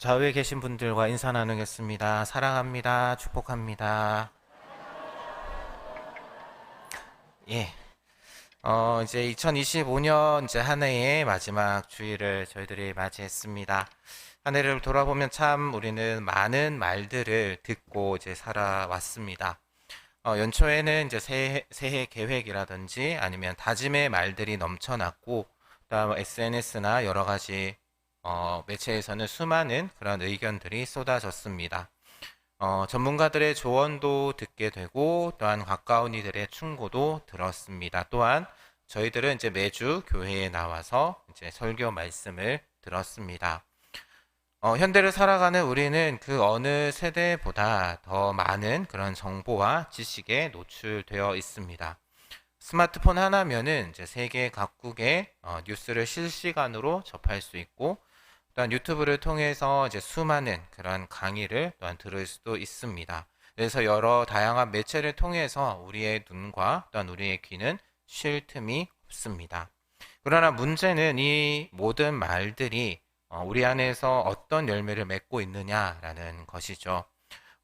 좌우에 계신 분들과 인사 나누겠습니다. 사랑합니다. 축복합니다. 예. 이제 2025년 이제 한 해의 마지막 주일을 저희들이 맞이했습니다. 한 해를 돌아보면 참 우리는 많은 말들을 듣고 이제 살아왔습니다. 연초에는 이제 새해 계획이라든지 아니면 다짐의 말들이 넘쳐났고, 그다음 SNS나 여러 가지 매체에서는 수많은 그런 의견들이 쏟아졌습니다. 전문가들의 조언도 듣게 되고 또한 가까운 이들의 충고도 들었습니다. 또한 저희들은 이제 매주 교회에 나와서 이제 설교 말씀을 들었습니다. 현대를 살아가는 우리는 그 어느 세대보다 더 많은 그런 정보와 지식에 노출되어 있습니다. 스마트폰 하나면은 이제 세계 각국의 뉴스를 실시간으로 접할 수 있고, 또한 유튜브를 통해서 이제 수많은 그런 강의를 또한 들을 수도 있습니다. 그래서 여러 다양한 매체를 통해서 우리의 눈과 또한 우리의 귀는 쉴 틈이 없습니다. 그러나 문제는 이 모든 말들이 우리 안에서 어떤 열매를 맺고 있느냐라는 것이죠.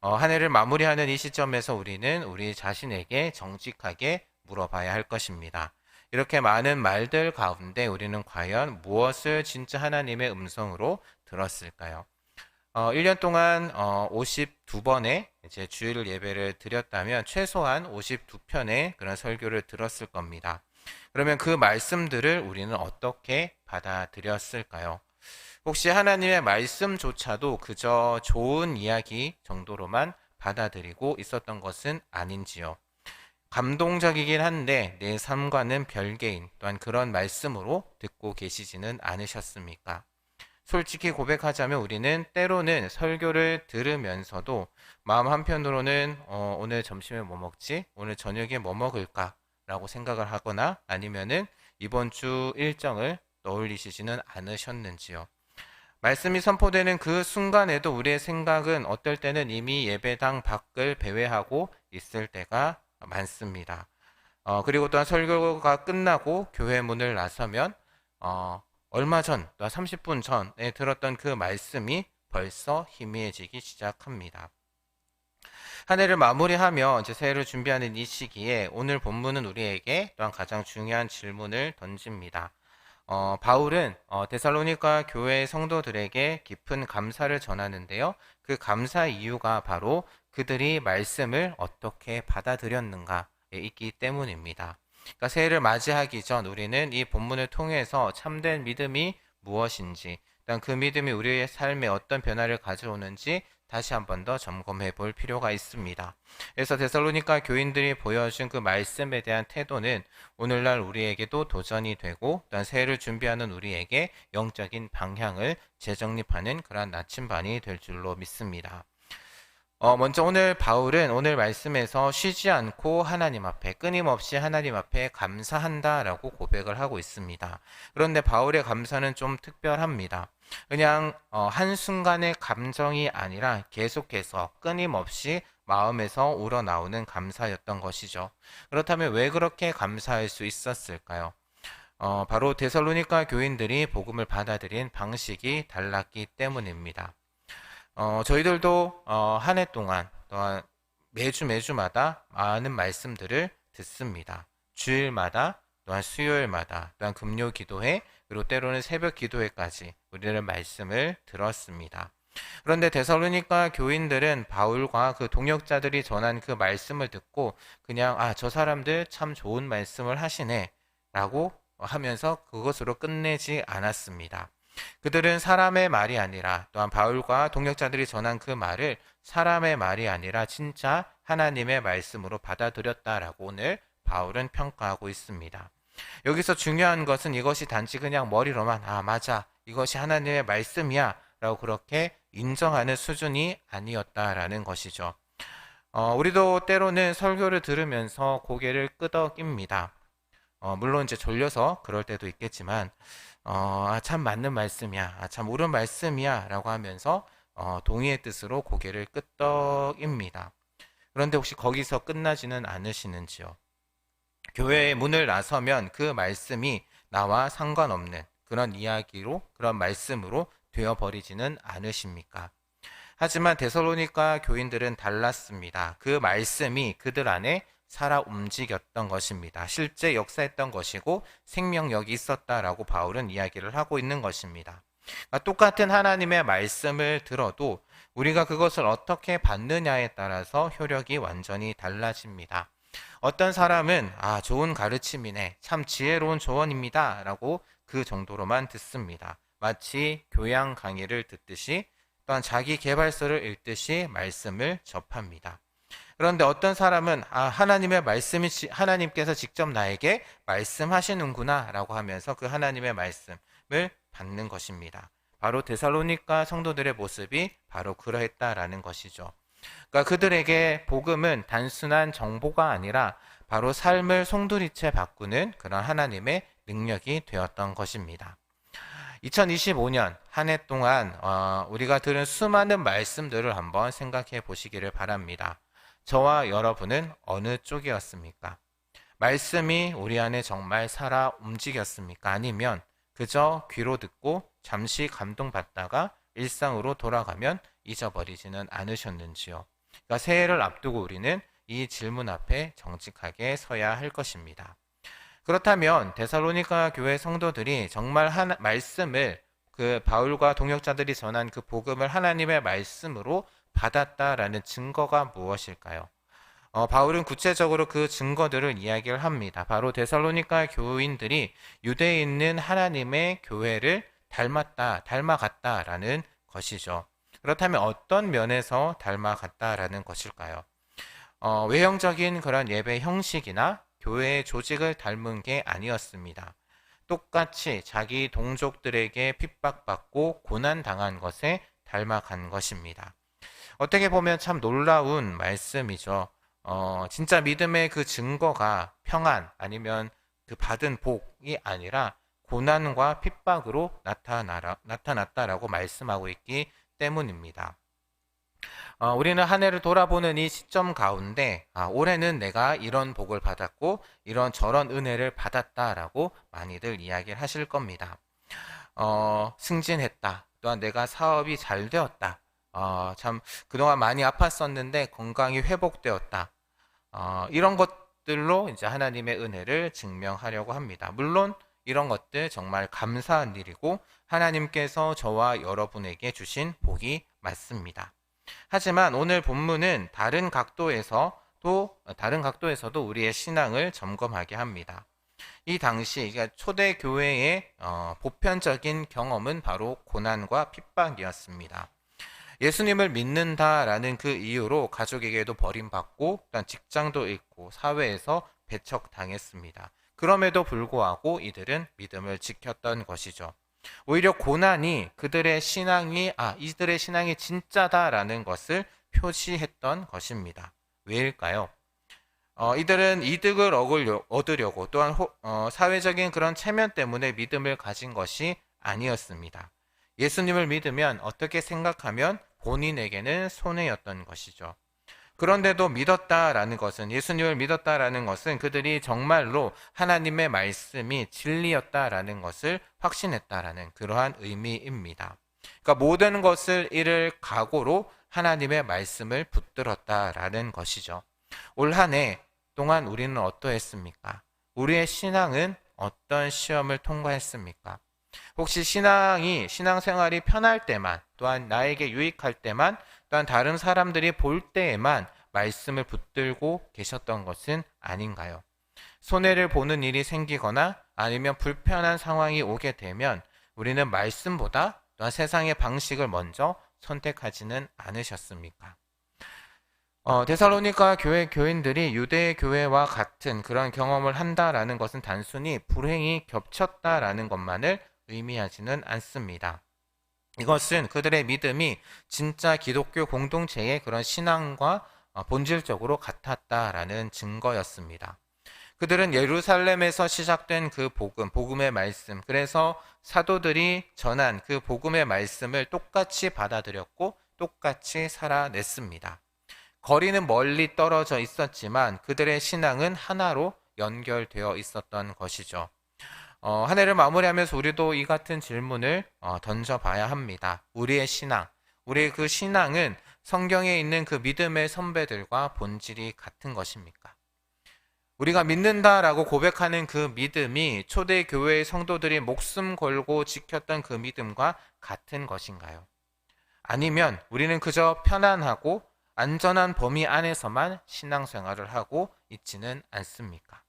한 해를 마무리하는 이 시점에서 우리는 우리 자신에게 정직하게 물어봐야 할 것입니다. 이렇게 많은 말들 가운데 우리는 과연 무엇을 진짜 하나님의 음성으로 들었을까요? 1년 동안 52번의 이제 주일 예배를 드렸다면 최소한 52편의 그런 설교를 들었을 겁니다. 그러면 그 말씀들을 우리는 어떻게 받아들였을까요? 혹시 하나님의 말씀조차도 그저 좋은 이야기 정도로만 받아들이고 있었던 것은 아닌지요? 감동적이긴 한데 내 삶과는 별개인 또한 그런 말씀으로 듣고 계시지는 않으셨습니까? 솔직히 고백하자면 우리는 때로는 설교를 들으면서도 마음 한편으로는 오늘 점심에 뭐 먹지? 오늘 저녁에 뭐 먹을까? 라고 생각을 하거나 아니면은 이번 주 일정을 떠올리시지는 않으셨는지요? 말씀이 선포되는 그 순간에도 우리의 생각은 어떨 때는 이미 예배당 밖을 배회하고 있을 때가 많습니다. 그리고 또한 설교가 끝나고 교회 문을 나서면 얼마 전, 또 30분 전에 들었던 그 말씀이 벌써 희미해지기 시작합니다. 한 해를 마무리하며 이제 새해를 준비하는 이 시기에 오늘 본문은 우리에게 또한 가장 중요한 질문을 던집니다. 바울은 데살로니가 교회 성도들에게 깊은 감사를 전하는데요. 그 감사 이유가 바로 그들이 말씀을 어떻게 받아들였는가에 있기 때문입니다. 그러니까 새해를 맞이하기 전 우리는 이 본문을 통해서 참된 믿음이 무엇인지, 일단 그 믿음이 우리의 삶에 어떤 변화를 가져오는지 다시 한 번 더 점검해 볼 필요가 있습니다. 그래서 데살로니가 교인들이 보여준 그 말씀에 대한 태도는 오늘날 우리에게도 도전이 되고 또한 새해를 준비하는 우리에게 영적인 방향을 재정립하는 그러한 나침반이 될 줄로 믿습니다. 먼저 오늘 바울은 오늘 말씀에서 쉬지 않고 하나님 앞에 끊임없이 하나님 앞에 감사한다라고 고백을 하고 있습니다. 그런데 바울의 감사는 좀 특별합니다. 그냥 한순간의 감정이 아니라 계속해서 끊임없이 마음에서 우러나오는 감사였던 것이죠. 그렇다면 왜 그렇게 감사할 수 있었을까요? 바로 데살로니가 교인들이 복음을 받아들인 방식이 달랐기 때문입니다. 저희들도 한 해 동안 또한 매주마다 많은 말씀들을 듣습니다. 주일마다 또한 수요일마다 또한 금요 기도회 그리고 때로는 새벽 기도회까지 우리는 말씀을 들었습니다. 그런데 데살로니가 교인들은 바울과 그 동역자들이 전한 그 말씀을 듣고 그냥 저 사람들 참 좋은 말씀을 하시네 라고 하면서 그것으로 끝내지 않았습니다. 그들은 사람의 말이 아니라 또한 바울과 동역자들이 전한 그 말을 사람의 말이 아니라 진짜 하나님의 말씀으로 받아들였다라고 오늘 바울은 평가하고 있습니다. 여기서 중요한 것은 이것이 단지 그냥 머리로만 맞아 이것이 하나님의 말씀이야 라고 그렇게 인정하는 수준이 아니었다라는 것이죠. 우리도 때로는 설교를 들으면서 고개를 끄덕입니다. 물론 이제 졸려서 그럴 때도 있겠지만 참 맞는 말씀이야. 참 옳은 말씀이야. 라고 하면서 동의의 뜻으로 고개를 끄덕입니다. 그런데 혹시 거기서 끝나지는 않으시는지요? 교회의 문을 나서면 그 말씀이 나와 상관없는 그런 이야기로, 그런 말씀으로 되어버리지는 않으십니까? 하지만 데살로니가 교인들은 달랐습니다. 그 말씀이 그들 안에 살아 움직였던 것입니다. 실제 역사했던 것이고 생명력이 있었다라고 바울은 이야기를 하고 있는 것입니다. 그러니까 똑같은 하나님의 말씀을 들어도 우리가 그것을 어떻게 받느냐에 따라서 효력이 완전히 달라집니다. 어떤 사람은 좋은 가르침이네, 참 지혜로운 조언입니다 라고 그 정도로만 듣습니다. 마치 교양 강의를 듣듯이 또한 자기 계발서를 읽듯이 말씀을 접합니다. 그런데 어떤 사람은 하나님의 말씀이 하나님께서 직접 나에게 말씀하시는구나 라고 하면서 그 하나님의 말씀을 받는 것입니다. 바로 데살로니가 성도들의 모습이 바로 그러했다라는 것이죠. 그러니까 그들에게 복음은 단순한 정보가 아니라 바로 삶을 송두리째 바꾸는 그런 하나님의 능력이 되었던 것입니다. 2025년 한 해 동안 우리가 들은 수많은 말씀들을 한번 생각해 보시기를 바랍니다. 저와 여러분은 어느 쪽이었습니까? 말씀이 우리 안에 정말 살아 움직였습니까? 아니면 그저 귀로 듣고 잠시 감동받다가 일상으로 돌아가면 잊어버리지는 않으셨는지요? 그러니까 새해를 앞두고 우리는 이 질문 앞에 정직하게 서야 할 것입니다. 그렇다면 데살로니가 교회 성도들이 정말 말씀을 그 바울과 동역자들이 전한 그 복음을 하나님의 말씀으로 받았다라는 증거가 무엇일까요? 바울은 구체적으로 그 증거들을 이야기를 합니다. 바로 데살로니가 교인들이 유대에 있는 하나님의 교회를 닮아갔다라는 것이죠. 그렇다면 어떤 면에서 닮아갔다라는 것일까요? 외형적인 그런 예배 형식이나 교회의 조직을 닮은 게 아니었습니다. 똑같이 자기 동족들에게 핍박받고 고난당한 것에 닮아간 것입니다. 어떻게 보면 참 놀라운 말씀이죠. 진짜 믿음의 그 증거가 평안 아니면 그 받은 복이 아니라 고난과 핍박으로 나타났다라고 말씀하고 있기 때문입니다. 우리는 한 해를 돌아보는 이 시점 가운데 올해는 내가 이런 복을 받았고 이런 저런 은혜를 받았다라고 많이들 이야기를 하실 겁니다. 승진했다. 또한 내가 사업이 잘 되었다. 참 그동안 많이 아팠었는데 건강이 회복되었다. 이런 것들로 이제 하나님의 은혜를 증명하려고 합니다. 물론 이런 것들 정말 감사한 일이고 하나님께서 저와 여러분에게 주신 복이 맞습니다. 하지만 오늘 본문은 다른 각도에서도 우리의 신앙을 점검하게 합니다. 이 당시 그러니까 초대 교회의 보편적인 경험은 바로 고난과 핍박이었습니다. 예수님을 믿는다라는 그 이유로 가족에게도 버림받고 또한 직장도 잃고 사회에서 배척당했습니다. 그럼에도 불구하고 이들은 믿음을 지켰던 것이죠. 오히려 고난이 이들의 신앙이 진짜다라는 것을 표시했던 것입니다. 왜일까요? 이들은 이득을 얻으려고 또한 사회적인 그런 체면 때문에 믿음을 가진 것이 아니었습니다. 예수님을 믿으면 어떻게 생각하면 본인에게는 손해였던 것이죠. 그런데도 예수님을 믿었다라는 것은 그들이 정말로 하나님의 말씀이 진리였다라는 것을 확신했다라는 그러한 의미입니다. 그러니까 모든 것을 잃을 각오로 하나님의 말씀을 붙들었다라는 것이죠. 올 한 해 동안 우리는 어떠했습니까? 우리의 신앙은 어떤 시험을 통과했습니까? 혹시 신앙생활이 편할 때만, 또한 나에게 유익할 때만, 또한 다른 사람들이 볼 때에만 말씀을 붙들고 계셨던 것은 아닌가요? 손해를 보는 일이 생기거나 아니면 불편한 상황이 오게 되면 우리는 말씀보다 또한 세상의 방식을 먼저 선택하지는 않으셨습니까? 데살로니가 교회 교인들이 유대 교회와 같은 그런 경험을 한다라는 것은 단순히 불행이 겹쳤다라는 것만을 의미하지는 않습니다. 이것은 그들의 믿음이 진짜 기독교 공동체의 그런 신앙과 본질적으로 같았다라는 증거였습니다. 그들은 예루살렘에서 시작된 그 복음의 말씀, 그래서 사도들이 전한 그 복음의 말씀을 똑같이 받아들였고 똑같이 살아냈습니다. 거리는 멀리 떨어져 있었지만 그들의 신앙은 하나로 연결되어 있었던 것이죠. 한 해를 마무리하면서 우리도 이 같은 질문을 던져봐야 합니다. 우리의 신앙, 우리의 그 신앙은 성경에 있는 그 믿음의 선배들과 본질이 같은 것입니까? 우리가 믿는다라고 고백하는 그 믿음이 초대 교회의 성도들이 목숨 걸고 지켰던 그 믿음과 같은 것인가요? 아니면 우리는 그저 편안하고 안전한 범위 안에서만 신앙생활을 하고 있지는 않습니까?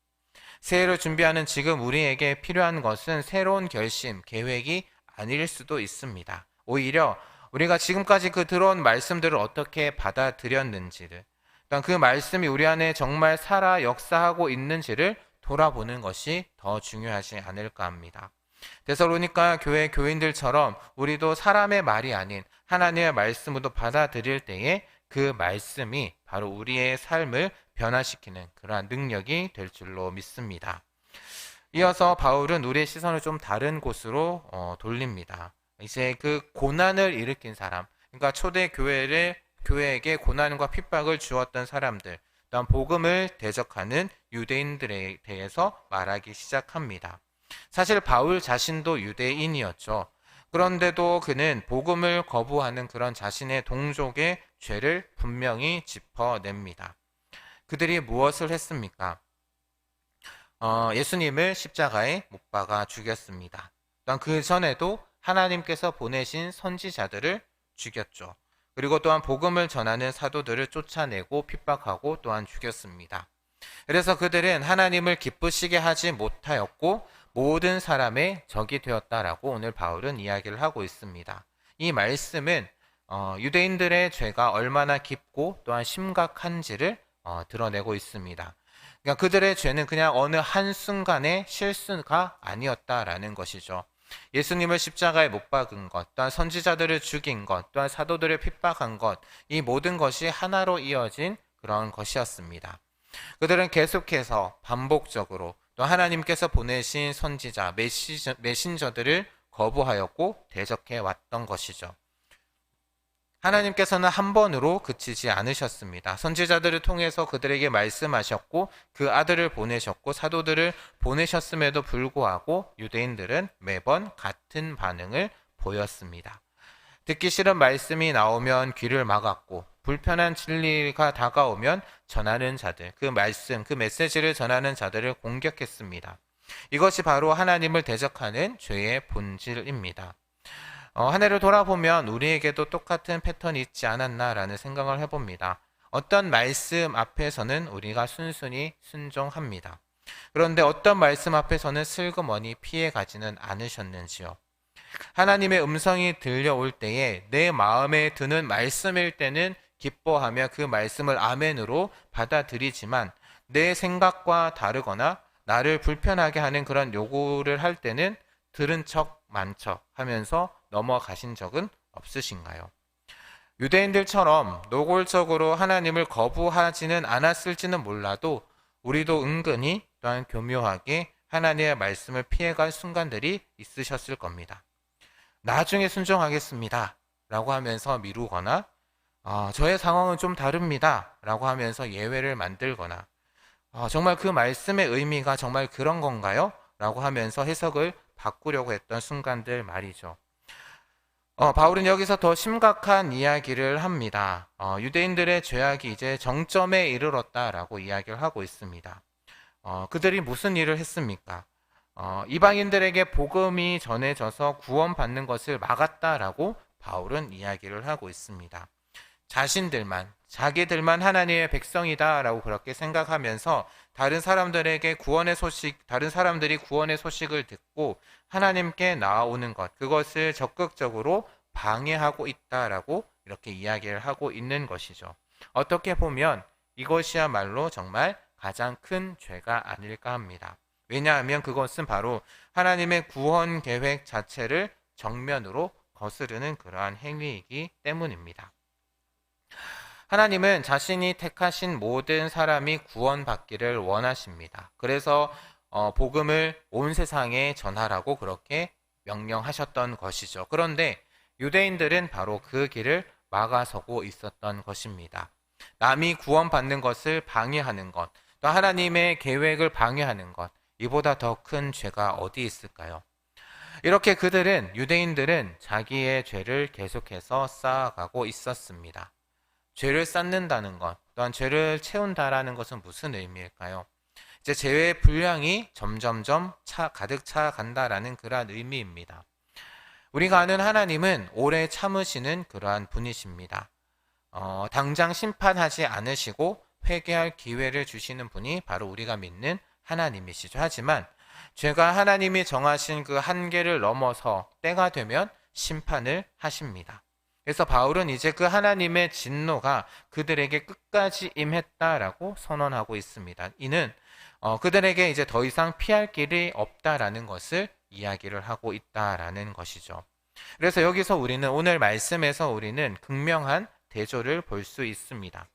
새해를 준비하는 지금 우리에게 필요한 것은 새로운 결심, 계획이 아닐 수도 있습니다. 오히려 우리가 지금까지 그 들어온 말씀들을 어떻게 받아들였는지를, 또한 그 말씀이 우리 안에 정말 살아 역사하고 있는지를 돌아보는 것이 더 중요하지 않을까 합니다. 데살로니가 교회 교인들처럼 우리도 사람의 말이 아닌 하나님의 말씀으로 받아들일 때에 그 말씀이 바로 우리의 삶을 변화시키는 그러한 능력이 될 줄로 믿습니다. 이어서 바울은 우리의 시선을 좀 다른 곳으로 돌립니다. 이제 그 고난을 일으킨 사람, 그러니까 초대 교회에게 고난과 핍박을 주었던 사람들, 또한 복음을 대적하는 유대인들에 대해서 말하기 시작합니다. 사실 바울 자신도 유대인이었죠. 그런데도 그는 복음을 거부하는 그런 자신의 동족의 죄를 분명히 짚어냅니다. 그들이 무엇을 했습니까? 예수님을 십자가에 못 박아 죽였습니다. 또한 그 전에도 하나님께서 보내신 선지자들을 죽였죠. 그리고 또한 복음을 전하는 사도들을 쫓아내고 핍박하고 또한 죽였습니다. 그래서 그들은 하나님을 기쁘시게 하지 못하였고 모든 사람의 적이 되었다라고 오늘 바울은 이야기를 하고 있습니다. 이 말씀은 유대인들의 죄가 얼마나 깊고 또한 심각한지를 드러내고 있습니다. 그러니까 그들의 죄는 그냥 어느 한순간의 실수가 아니었다라는 것이죠. 예수님을 십자가에 못 박은 것, 또한 선지자들을 죽인 것, 또한 사도들을 핍박한 것, 이 모든 것이 하나로 이어진 그런 것이었습니다. 그들은 계속해서 반복적으로 또 하나님께서 보내신 선지자, 메신저들을 거부하였고 대적해 왔던 것이죠. 하나님께서는 한 번으로 그치지 않으셨습니다. 선지자들을 통해서 그들에게 말씀하셨고 그 아들을 보내셨고 사도들을 보내셨음에도 불구하고 유대인들은 매번 같은 반응을 보였습니다. 듣기 싫은 말씀이 나오면 귀를 막았고 불편한 진리가 다가오면 전하는 자들, 그 말씀, 그 메시지를 전하는 자들을 공격했습니다. 이것이 바로 하나님을 대적하는 죄의 본질입니다. 한 해를 돌아보면 우리에게도 똑같은 패턴이 있지 않았나라는 생각을 해봅니다. 어떤 말씀 앞에서는 우리가 순순히 순종합니다. 그런데 어떤 말씀 앞에서는 슬그머니 피해가지는 않으셨는지요? 하나님의 음성이 들려올 때에 내 마음에 드는 말씀일 때는 기뻐하며 그 말씀을 아멘으로 받아들이지만 내 생각과 다르거나 나를 불편하게 하는 그런 요구를 할 때는 들은 척 만 척 하면서 넘어가신 적은 없으신가요? 유대인들처럼 노골적으로 하나님을 거부하지는 않았을지는 몰라도 우리도 은근히 또한 교묘하게 하나님의 말씀을 피해갈 순간들이 있으셨을 겁니다. 나중에 순종하겠습니다 라고 하면서 미루거나 저의 상황은 좀 다릅니다 라고 하면서 예외를 만들거나 정말 그 말씀의 의미가 정말 그런 건가요? 라고 하면서 해석을 바꾸려고 했던 순간들 말이죠. 바울은 여기서 더 심각한 이야기를 합니다. 유대인들의 죄악이 이제 정점에 이르렀다라고 이야기를 하고 있습니다. 그들이 무슨 일을 했습니까? 이방인들에게 복음이 전해져서 구원받는 것을 막았다라고 바울은 이야기를 하고 있습니다. 자기들만 하나님의 백성이다라고 그렇게 생각하면서 다른 사람들이 구원의 소식을 듣고 하나님께 나아오는 것, 그것을 적극적으로 방해하고 있다라고 이렇게 이야기를 하고 있는 것이죠. 어떻게 보면 이것이야말로 정말 가장 큰 죄가 아닐까 합니다. 왜냐하면 그것은 바로 하나님의 구원 계획 자체를 정면으로 거스르는 그러한 행위이기 때문입니다. 하나님은 자신이 택하신 모든 사람이 구원받기를 원하십니다. 그래서 복음을 온 세상에 전하라고 그렇게 명령하셨던 것이죠. 그런데 유대인들은 바로 그 길을 막아서고 있었던 것입니다. 남이 구원받는 것을 방해하는 것, 또 하나님의 계획을 방해하는 것, 이보다 더 큰 죄가 어디 있을까요? 이렇게 유대인들은 자기의 죄를 계속해서 쌓아가고 있었습니다. 죄를 쌓는다는 것, 또한 죄를 채운다라는 것은 무슨 의미일까요? 이제 죄의 분량이 점점점 가득 차간다라는 그러한 의미입니다. 우리가 아는 하나님은 오래 참으시는 그러한 분이십니다. 당장 심판하지 않으시고 회개할 기회를 주시는 분이 바로 우리가 믿는 하나님이시죠. 하지만 죄가 하나님이 정하신 그 한계를 넘어서 때가 되면 심판을 하십니다. 그래서 바울은 이제 그 하나님의 진노가 그들에게 끝까지 임했다라고 선언하고 있습니다. 이는 그들에게 이제 더 이상 피할 길이 없다라는 것을 이야기를 하고 있다라는 것이죠. 그래서 여기서 우리는 오늘 말씀에서 우리는 극명한 대조를 볼 수 있습니다.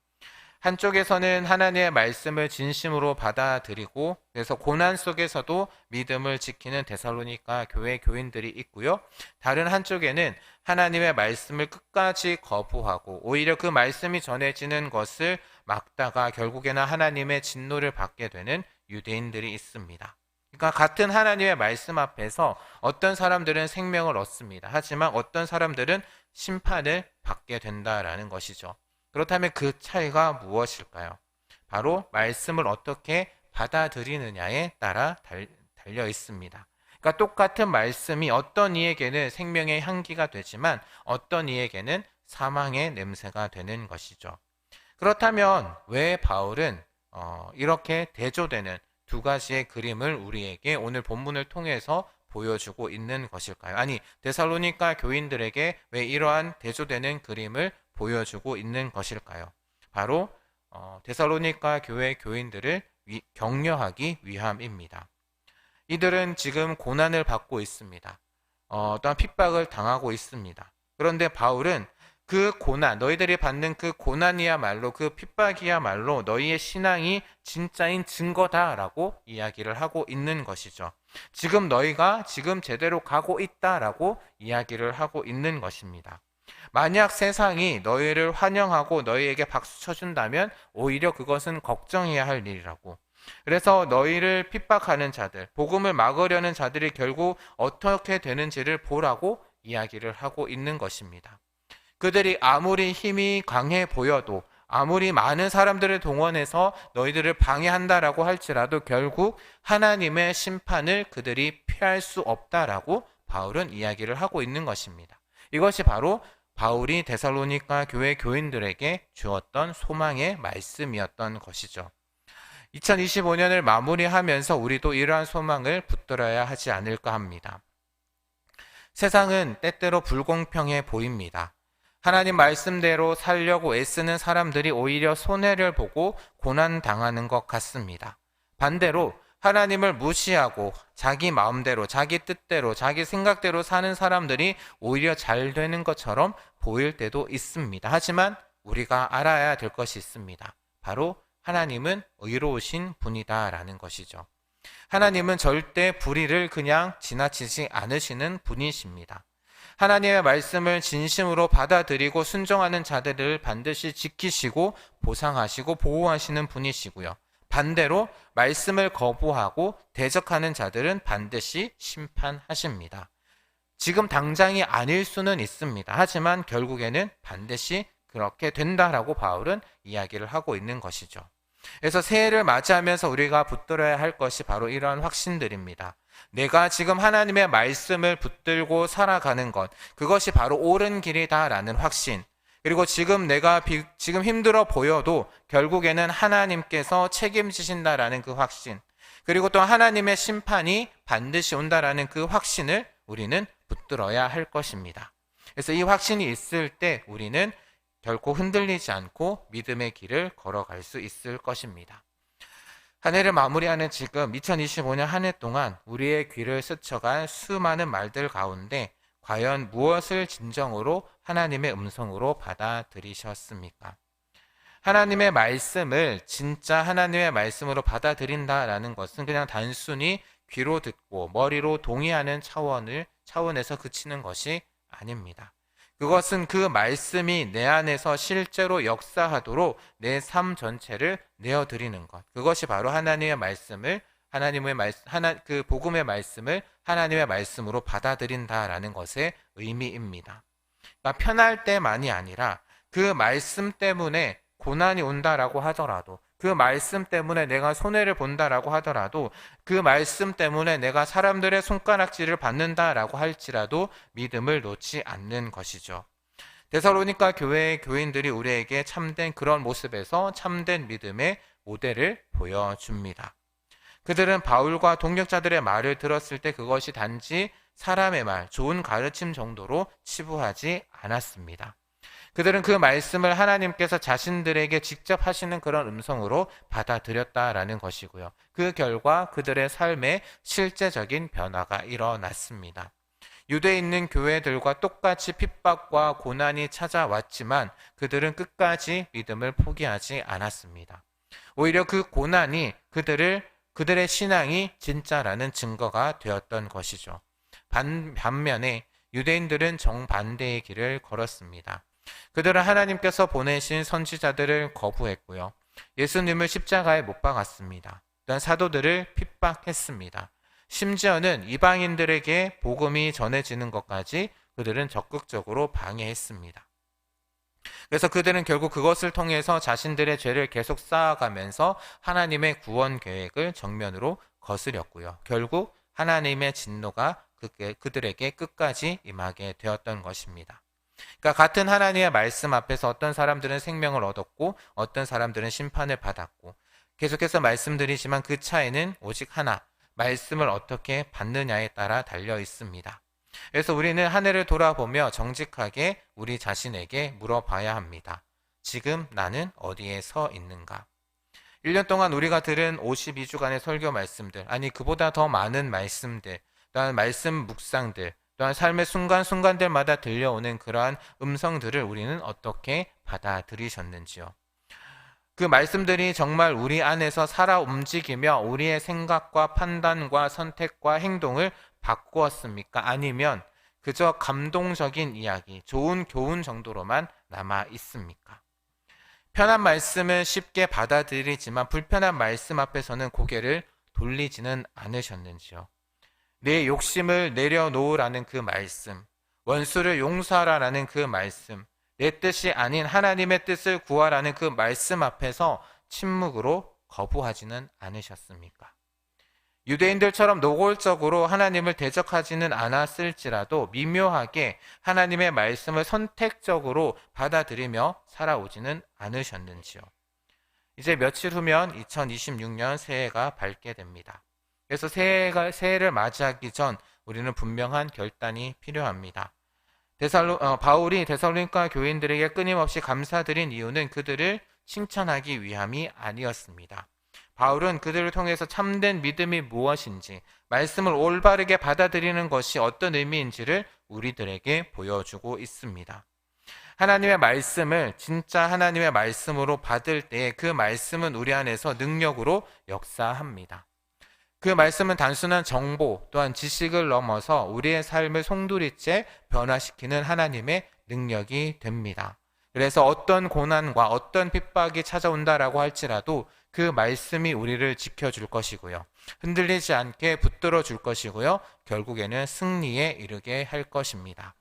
한쪽에서는 하나님의 말씀을 진심으로 받아들이고 그래서 고난 속에서도 믿음을 지키는 데살로니가 교회 교인들이 있고요. 다른 한쪽에는 하나님의 말씀을 끝까지 거부하고 오히려 그 말씀이 전해지는 것을 막다가 결국에는 하나님의 진노를 받게 되는 유대인들이 있습니다. 그러니까 같은 하나님의 말씀 앞에서 어떤 사람들은 생명을 얻습니다. 하지만 어떤 사람들은 심판을 받게 된다라는 것이죠. 그렇다면 그 차이가 무엇일까요? 바로 말씀을 어떻게 받아들이느냐에 따라 달려 있습니다. 그러니까 똑같은 말씀이 어떤 이에게는 생명의 향기가 되지만 어떤 이에게는 사망의 냄새가 되는 것이죠. 그렇다면 왜 바울은 이렇게 대조되는 두 가지의 그림을 우리에게 오늘 본문을 통해서 보여주고 있는 것일까요? 아니, 데살로니가 교인들에게 왜 이러한 대조되는 그림을 보여주고 있는 것일까요? 바로 데살로니가 교회 교인들을 격려하기 위함입니다. 이들은 지금 고난을 받고 있습니다. 또한 핍박을 당하고 있습니다. 그런데 바울은 그 고난, 너희들이 받는 그 고난이야말로 그 핍박이야말로 너희의 신앙이 진짜인 증거다라고 이야기를 하고 있는 것이죠. 지금 너희가 지금 제대로 가고 있다라고 이야기를 하고 있는 것입니다. 만약 세상이 너희를 환영하고 너희에게 박수 쳐준다면 오히려 그것은 걱정해야 할 일이라고. 그래서 너희를 핍박하는 자들, 복음을 막으려는 자들이 결국 어떻게 되는지를 보라고 이야기를 하고 있는 것입니다. 그들이 아무리 힘이 강해 보여도 아무리 많은 사람들을 동원해서 너희들을 방해한다라고 할지라도 결국 하나님의 심판을 그들이 피할 수 없다라고 바울은 이야기를 하고 있는 것입니다. 이것이 바로 바울이 데살로니가 교회 교인들에게 주었던 소망의 말씀이었던 것이죠. 2025년을 마무리하면서 우리도 이러한 소망을 붙들어야 하지 않을까 합니다. 세상은 때때로 불공평해 보입니다. 하나님 말씀대로 살려고 애쓰는 사람들이 오히려 손해를 보고 고난당하는 것 같습니다. 반대로 하나님을 무시하고 자기 마음대로, 자기 뜻대로, 자기 생각대로 사는 사람들이 오히려 잘 되는 것처럼 보일 때도 있습니다. 하지만 우리가 알아야 될 것이 있습니다. 바로 하나님은 의로우신 분이다라는 것이죠. 하나님은 절대 불의를 그냥 지나치지 않으시는 분이십니다. 하나님의 말씀을 진심으로 받아들이고 순종하는 자들을 반드시 지키시고 보상하시고 보호하시는 분이시고요. 반대로 말씀을 거부하고 대적하는 자들은 반드시 심판하십니다. 지금 당장이 아닐 수는 있습니다. 하지만 결국에는 반드시 그렇게 된다라고 바울은 이야기를 하고 있는 것이죠. 그래서 새해를 맞이하면서 우리가 붙들어야 할 것이 바로 이러한 확신들입니다. 내가 지금 하나님의 말씀을 붙들고 살아가는 것, 그것이 바로 옳은 길이다라는 확신. 그리고 지금 내가 지금 힘들어 보여도 결국에는 하나님께서 책임지신다라는 그 확신. 그리고 또 하나님의 심판이 반드시 온다라는 그 확신을 우리는 붙들어야 할 것입니다. 그래서 이 확신이 있을 때 우리는 결코 흔들리지 않고 믿음의 길을 걸어갈 수 있을 것입니다. 한 해를 마무리하는 지금 2025년 한 해 동안 우리의 귀를 스쳐간 수많은 말들 가운데 과연 무엇을 진정으로 하나님의 음성으로 받아들이셨습니까? 하나님의 말씀을 진짜 하나님의 말씀으로 받아들인다라는 것은 그냥 단순히 귀로 듣고 머리로 동의하는 차원에서 그치는 것이 아닙니다. 그것은 그 말씀이 내 안에서 실제로 역사하도록 내 삶 전체를 내어드리는 것. 그것이 바로 하나님의 말씀을 하나님의 그 복음의 말씀을 하나님의 말씀으로 받아들인다라는 것의 의미입니다. 그러니까 편할 때만이 아니라 그 말씀 때문에 고난이 온다라고 하더라도, 그 말씀 때문에 내가 손해를 본다라고 하더라도, 그 말씀 때문에 내가 사람들의 손가락질을 받는다라고 할지라도 믿음을 놓지 않는 것이죠. 데살로니가 교회의 교인들이 우리에게 참된 그런 모습에서 참된 믿음의 모델을 보여줍니다. 그들은 바울과 동력자들의 말을 들었을 때 그것이 단지 사람의 말, 좋은 가르침 정도로 치부하지 않았습니다. 그들은 그 말씀을 하나님께서 자신들에게 직접 하시는 그런 음성으로 받아들였다라는 것이고요. 그 결과 그들의 삶에 실제적인 변화가 일어났습니다. 유대에 있는 교회들과 똑같이 핍박과 고난이 찾아왔지만 그들은 끝까지 믿음을 포기하지 않았습니다. 오히려 그 고난이 그들의 신앙이 진짜라는 증거가 되었던 것이죠. 반면에 유대인들은 정반대의 길을 걸었습니다. 그들은 하나님께서 보내신 선지자들을 거부했고요. 예수님을 십자가에 못 박았습니다. 또한 사도들을 핍박했습니다. 심지어는 이방인들에게 복음이 전해지는 것까지 그들은 적극적으로 방해했습니다. 그래서 그들은 결국 그것을 통해서 자신들의 죄를 계속 쌓아가면서 하나님의 구원 계획을 정면으로 거스렸고요. 결국 하나님의 진노가 그들에게 끝까지 임하게 되었던 것입니다. 그러니까 같은 하나님의 말씀 앞에서 어떤 사람들은 생명을 얻었고 어떤 사람들은 심판을 받았고, 계속해서 말씀드리지만 그 차이는 오직 하나, 말씀을 어떻게 받느냐에 따라 달려 있습니다. 그래서 우리는 한 해를 돌아보며 정직하게 우리 자신에게 물어봐야 합니다. 지금 나는 어디에 서 있는가? 1년 동안 우리가 들은 52주간의 설교 말씀들, 아니 그보다 더 많은 말씀들, 또한 말씀 묵상들, 또한 삶의 순간순간들마다 들려오는 그러한 음성들을 우리는 어떻게 받아들이셨는지요? 그 말씀들이 정말 우리 안에서 살아 움직이며 우리의 생각과 판단과 선택과 행동을 바꾸었습니까? 아니면 그저 감동적인 이야기, 좋은 교훈 정도로만 남아 있습니까? 편한 말씀은 쉽게 받아들이지만 불편한 말씀 앞에서는 고개를 돌리지는 않으셨는지요? 내 욕심을 내려놓으라는 그 말씀, 원수를 용서하라는 그 말씀, 내 뜻이 아닌 하나님의 뜻을 구하라는 그 말씀 앞에서 침묵으로 거부하지는 않으셨습니까? 유대인들처럼 노골적으로 하나님을 대적하지는 않았을지라도 미묘하게 하나님의 말씀을 선택적으로 받아들이며 살아오지는 않으셨는지요? 이제 며칠 후면 2026년 새해가 밝게 됩니다. 그래서 새해를 맞이하기 전 우리는 분명한 결단이 필요합니다. 바울이 데살로니가 교인들에게 끊임없이 감사드린 이유는 그들을 칭찬하기 위함이 아니었습니다. 바울은 그들을 통해서 참된 믿음이 무엇인지, 말씀을 올바르게 받아들이는 것이 어떤 의미인지를 우리들에게 보여주고 있습니다. 하나님의 말씀을 진짜 하나님의 말씀으로 받을 때 그 말씀은 우리 안에서 능력으로 역사합니다. 그 말씀은 단순한 정보 또한 지식을 넘어서 우리의 삶을 송두리째 변화시키는 하나님의 능력이 됩니다. 그래서 어떤 고난과 어떤 핍박이 찾아온다라고 할지라도 그 말씀이 우리를 지켜줄 것이고요. 흔들리지 않게 붙들어 줄 것이고요. 결국에는 승리에 이르게 할 것입니다.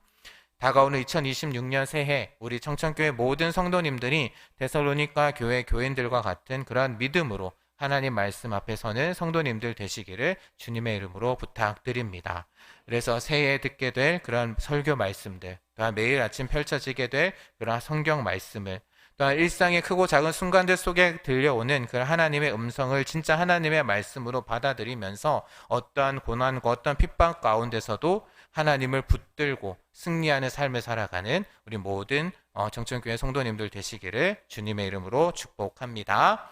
다가오는 2026년 새해 우리 청천교회 모든 성도님들이 데살로니가 교회 교인들과 같은 그러한 믿음으로 하나님 말씀 앞에서는 성도님들 되시기를 주님의 이름으로 부탁드립니다. 그래서 새해에 듣게 될 그런 설교 말씀들, 또한 매일 아침 펼쳐지게 될 그런 성경 말씀을, 또한 일상의 크고 작은 순간들 속에 들려오는 그런 하나님의 음성을 진짜 하나님의 말씀으로 받아들이면서 어떠한 고난과 어떤 핍박 가운데서도 하나님을 붙들고 승리하는 삶을 살아가는 우리 모든 정천교회 성도님들 되시기를 주님의 이름으로 축복합니다.